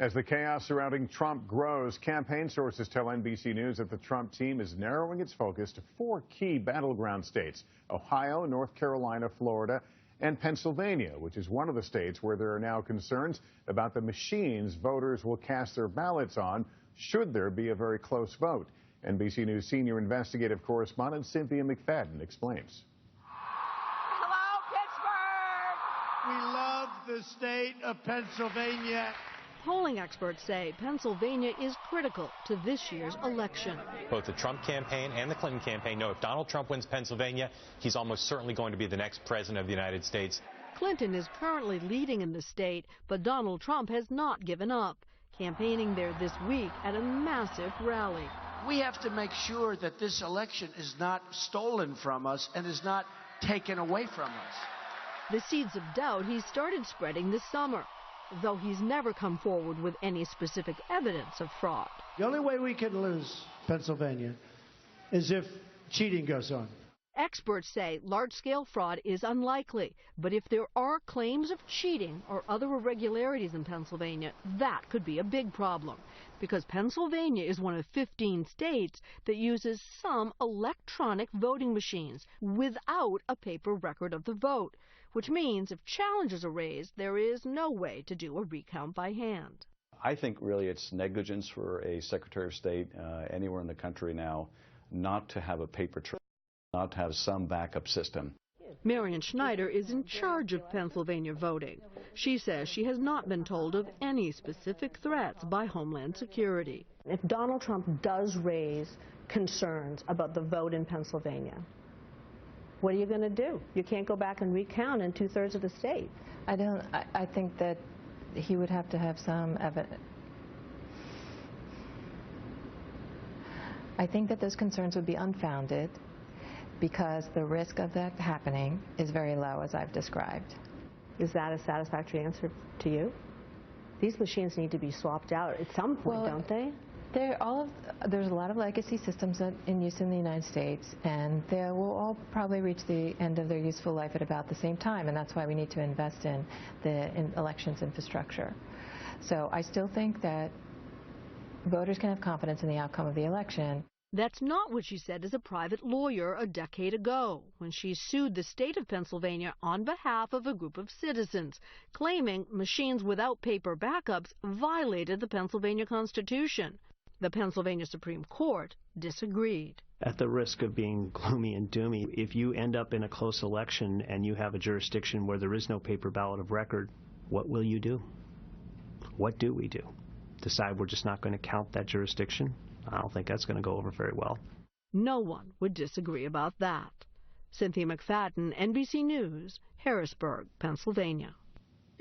As the chaos surrounding Trump grows, campaign sources tell NBC News that the Trump team is narrowing its focus to 4 key battleground states: Ohio, North Carolina, Florida, and Pennsylvania, which is one of the states where there are now concerns about the machines voters will cast their ballots on should there be a very close vote. NBC News senior investigative correspondent Cynthia McFadden explains. Hello, Pittsburgh! We love the state of Pennsylvania. Polling experts say Pennsylvania is critical to this year's election. Both the Trump campaign and the Clinton campaign know if Donald Trump wins Pennsylvania, he's almost certainly going to be the next president of the United States. Clinton is currently leading in the state, but Donald Trump has not given up, campaigning there this week at a massive rally. We have to make sure that this election is not stolen from us and is not taken away from us. The seeds of doubt he started spreading this summer, though he's never come forward with any specific evidence of fraud. The only way we can lose Pennsylvania is if cheating goes on. Experts say large-scale fraud is unlikely, but if there are claims of cheating or other irregularities in Pennsylvania, that could be a big problem, because Pennsylvania is one of 15 states that uses some electronic voting machines without a paper record of the vote, which means if challenges are raised, there is no way to do a recount by hand. I think really it's negligence for a Secretary of State anywhere in the country now not to have a paper trail, not to have some backup system. Marion Schneider is in charge of Pennsylvania voting. She says she has not been told of any specific threats by Homeland Security. If Donald Trump does raise concerns about the vote in Pennsylvania, what are you going to do? You can't go back and recount in 2/3 of the state. I think that he would have to have some evidence. I think that those concerns would be unfounded because the risk of that happening is very low, as I've described. Is that a satisfactory answer to you? These machines need to be swapped out at some point, don't they? There's a lot of legacy systems in use in the United States, and they will all probably reach the end of their useful life at about the same time, and that's why we need to invest in the elections infrastructure. So I still think that voters can have confidence in the outcome of the election. That's not what she said as a private lawyer a decade ago, when she sued the state of Pennsylvania on behalf of a group of citizens, claiming machines without paper backups violated the Pennsylvania Constitution. The Pennsylvania Supreme Court disagreed. At the risk of being gloomy and doomy, if you end up in a close election and you have a jurisdiction where there is no paper ballot of record, what will you do? What do we do? Decide we're just not going to count that jurisdiction? I don't think that's going to go over very well. No one would disagree about that. Cynthia McFadden, NBC News, Harrisburg, Pennsylvania.